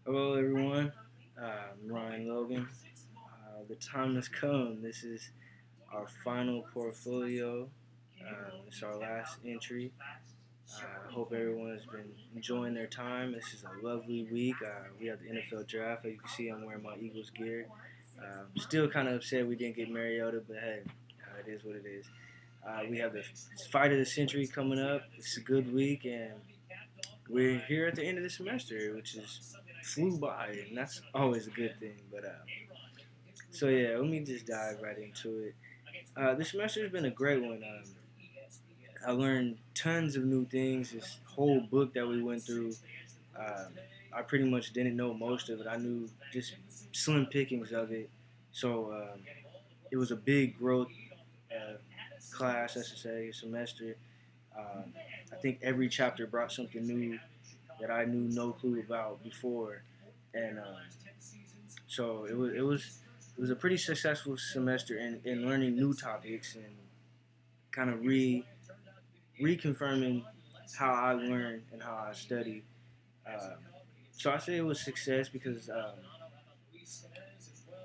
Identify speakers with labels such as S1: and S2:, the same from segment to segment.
S1: Hello, everyone. I'm Ryan Logan. The time has come. This is our final portfolio. It's our last entry. I hope everyone has been enjoying their time. This is a lovely week. We have the NFL draft. As you can see, I'm wearing my Eagles gear. Still kind of upset we didn't get Mariota, but hey, it is what it is. We have the fight of the century coming up. It's a good week, and we're here at the end of the semester, which is flew by, and that's always a good thing. So yeah, let me just dive right into it. This semester has been a great one. I learned tons of new things. This whole book that we went through, um, I pretty much didn't know most of it. I knew just slim pickings of it. So it was a big growth uh, class, I should say, semester. Um, I think every chapter brought something new that I knew no clue about before, and so it was a pretty successful semester in learning new topics and kind of reconfirming how I learn and how I study. Um, so I say it was success because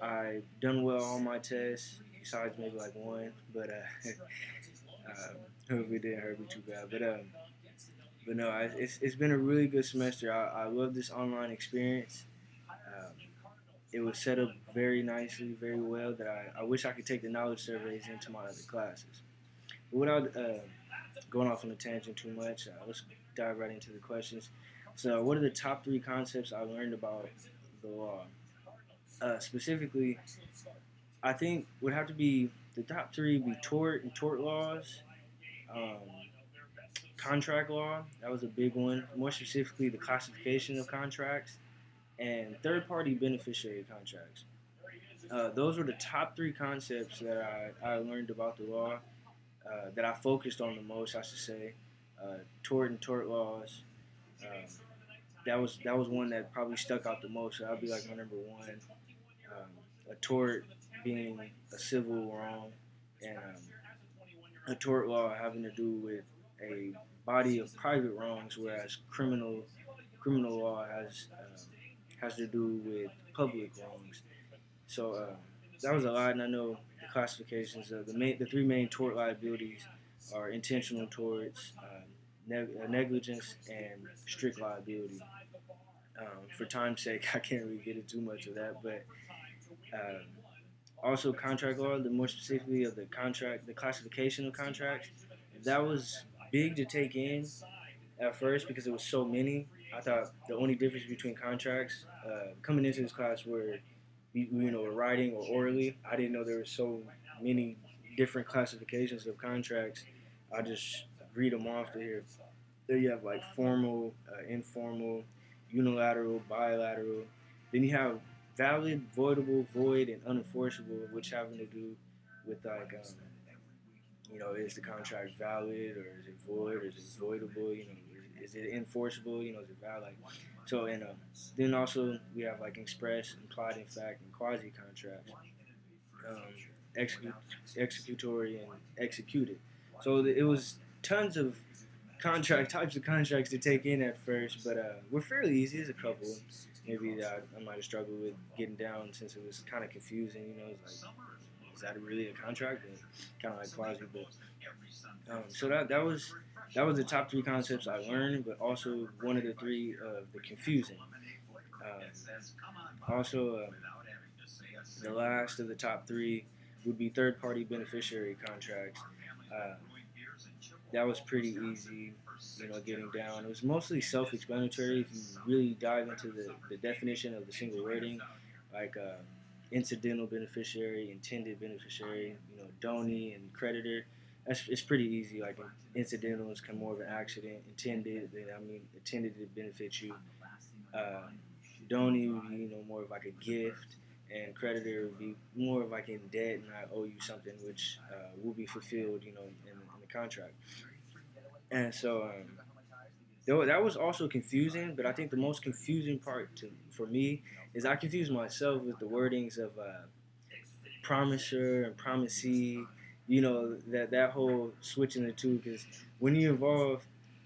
S1: I done well on my tests, besides maybe like one, but hopefully it didn't hurt me too bad. But no, it's been a really good semester. I love this online experience. Um, it was set up very nicely, very well. That I wish I could take the knowledge surveys into my other classes. But without going off on a tangent too much, let's dive right into the questions. So, what are the top three concepts I learned about the law? Specifically, I think would have to be the top three be tort and tort laws, um, contract law. That was a big one. More specifically, the classification of contracts and third-party beneficiary contracts. Those were the top three concepts that I learned about the law, that I focused on the most, I should say. Tort and tort laws. Um, that was one that probably stuck out the most. So that'd be like my number one. A tort being a civil wrong, and a tort law having to do with a body of private wrongs, whereas criminal law has to do with public wrongs. So that was a lot, and I know the classifications of the three main tort liabilities are intentional torts, negligence, and strict liability. For time's sake, I can't really get into too much of that, but um, also contract law, the more specifically of the classification of contracts, that was big to take in at first because it was so many. I thought the only difference between contracts coming into this class were writing or orally. I didn't know there were so many different classifications of contracts. I just read them off to here. There you have like formal, informal, unilateral, bilateral. Then you have valid, voidable, void, and unenforceable, which having to do with like is the contract valid or is it void or is it voidable? Is it enforceable? Is it valid? Like, so and then also we have like express, implied, in fact, and quasi contracts, um, execute, executory, and executed. So it was tons of types of contracts to take in at first, but we're fairly easy. There's a couple maybe that I might have struggled with getting down since it was kind of confusing. It's like, is that really a contract? And kind of like quasi, but so that was the top three concepts I learned, but also one of the three of the confusing. Also, the last of the top three would be third-party beneficiary contracts. Uh, that was pretty easy, getting down. It was mostly self-explanatory if you really dive into the definition of the single wording, like incidental beneficiary, intended beneficiary, donee and creditor. It's pretty easy. Like incidental is kind of more of an accident. Intended to benefit you. Uh, donee would be more of like a gift, and creditor would be more of like in debt and I owe you something, which will be fulfilled, in the contract. And so though that was also confusing, but I think the most confusing part for me is I confused myself with the wordings of promiser and promisee. That whole switching the two, because when you involve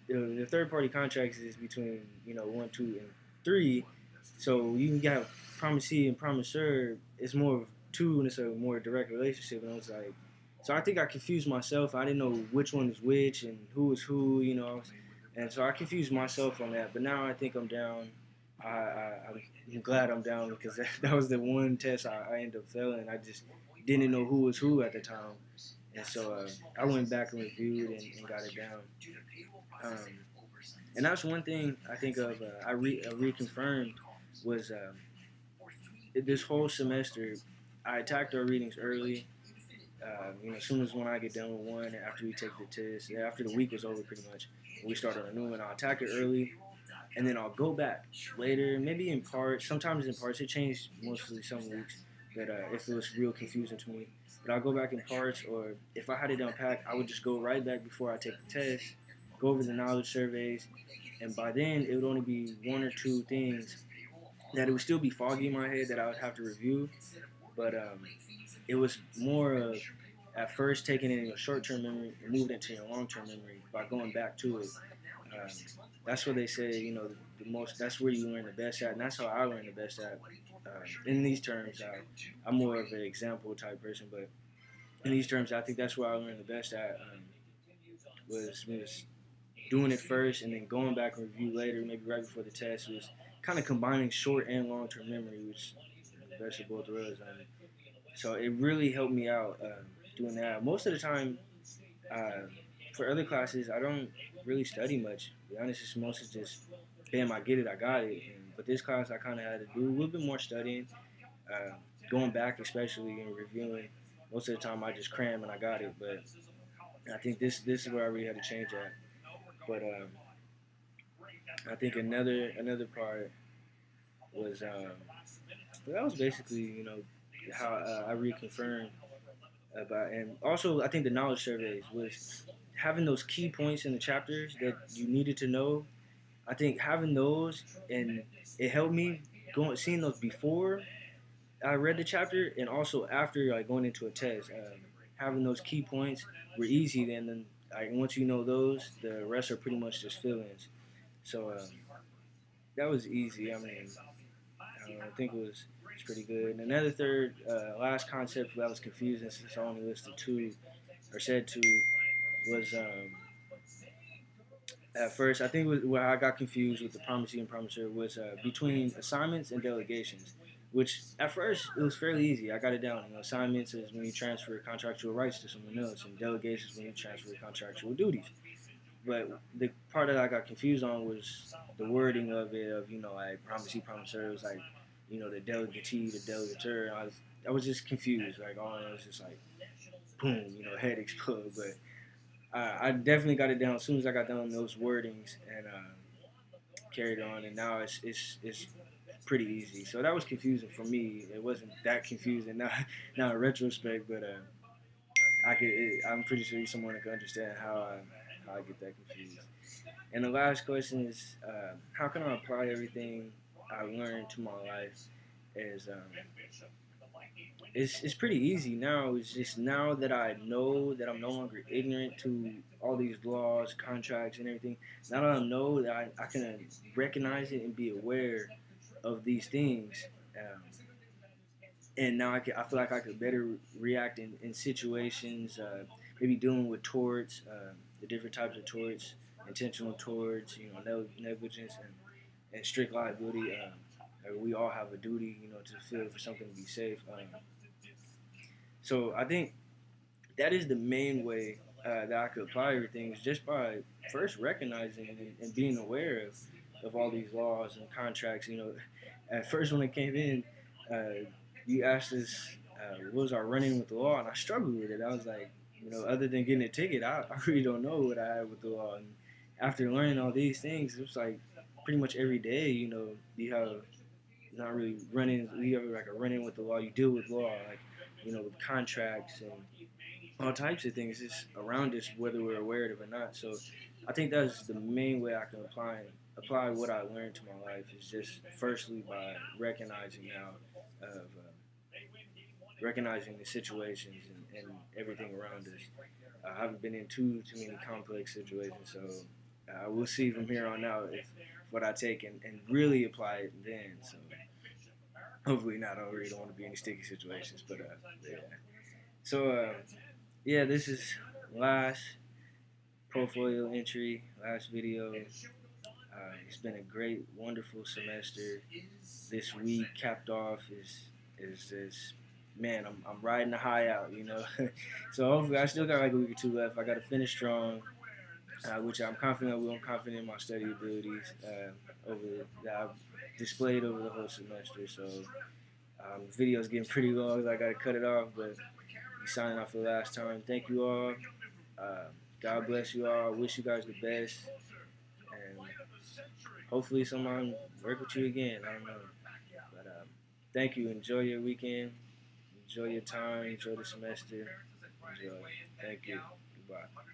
S1: the third party contracts is between one, two, and three. So you can have promisee and promisor. It's more of two, and it's a more direct relationship. And I was like, so I think I confused myself. I didn't know which one was which and who was who, and so I confused myself on that. But now I think I'm down. I'm glad I'm down because that was the one test I ended up failing. I just didn't know who was who at the time, and so I went back and reviewed and got it down. Um, and that's one thing I think of. I reconfirmed was this whole semester. I attacked our readings early. As soon as when I get done with one, after we take the test, after the week was over, pretty much, we started a new one. I'll attack it early, and then I'll go back later, maybe in parts. Sometimes in parts, it changed mostly some weeks. That if it was real confusing to me, but I'll go back in parts, or if I had it down packed, I would just go right back before I take the test, go over the knowledge surveys, and by then it would only be one or two things that it would still be foggy in my head that I would have to review. But it was more of at first taking it in your short-term memory and moving it to your long-term memory by going back to it. Um, that's what they say. The most. That's where you learn the best at, and that's how I learned the best at. In these terms, I'm more of an example type person, but in these terms, I think that's where I learned the best at. Was doing it first and then going back and review later, maybe right before the test, was kind of combining short and long term memory, which is the best of both worlds. So it really helped me out doing that. Most of the time, uh, for other classes, I don't really study much. To be honest, it's mostly just, bam, I get it, I got it. But this class, I kind of had to do a little bit more studying, uh, going back especially and reviewing. Most of the time, I just cram and I got it. But I think this is where I really had to change at. But I think another part was that was basically how I reconfirmed about, and also I think the knowledge surveys was having those key points in the chapters that you needed to know. I think having those, and it helped me going seeing those before I read the chapter and also after like going into a test. Having those key points were easy. Then like, once you know those, the rest are pretty much just fill-ins. So that was easy. I think it was pretty good. And another third, last concept that was confusing since I only listed two or said two was at first I think where I got confused with the promisee and promisor was between assignments and delegations. Which at first it was fairly easy. I got it down. Assignments is when you transfer contractual rights to someone else, and delegations when you transfer contractual duties. But the part that I got confused on was the wording of it, of like promisee, promisor. It was like the delegatee, the delegateur. I was just confused. Like all it was just like boom, head explode. But I definitely got it down as soon as I got down those wordings and carried on. And now it's pretty easy. So that was confusing for me. It wasn't that confusing now in retrospect, but I'm pretty sure someone can understand how I get that confused. And the last question is, how can I apply everything I learned to my life? Is it's pretty easy now. It's just now that I know that I'm no longer ignorant to all these laws, contracts, and everything. Now that I know that I can recognize it and be aware of these things. And now I feel like I could better react in situations, maybe dealing with torts, the different types of torts, intentional torts, negligence and strict liability. We all have a duty, to feel for something to be safe. So I think that is the main way that I could apply everything is just by first recognizing and being aware of all these laws and contracts. At first when it came in, you asked us what was our running with the law, and I struggled with it. I was like, other than getting a ticket, I really don't know what I had with the law. And after learning all these things, it was like pretty much every day, you have not really running. You have like a running with the law. You deal with law, like with contracts and all types of things just around us, whether we're aware of it or not. So I think that's the main way I can apply what I learned to my life is just firstly by recognizing now of recognizing the situations and everything around us. I haven't been in too many complex situations, so we'll see from here on out if what I take and really apply it then. So hopefully not. I really don't want to be in any sticky situations, but yeah. So yeah, this is last portfolio entry, last video. It's been a great, wonderful semester. This week capped off is man, I'm riding the high out, you know. So hopefully, I still got like a week or two left. I got to finish strong, which I'm confident with. I'm confident in my study abilities over that I've displayed over the whole semester. So the video's getting pretty long. So I got to cut it off, but we signing off for the last time. Thank you all. Uh, God bless you all. I wish you guys the best, and hopefully someone work with you again. I don't know, but thank you. Enjoy your weekend. Enjoy your time. Enjoy the semester. Enjoy. Thank you. Goodbye.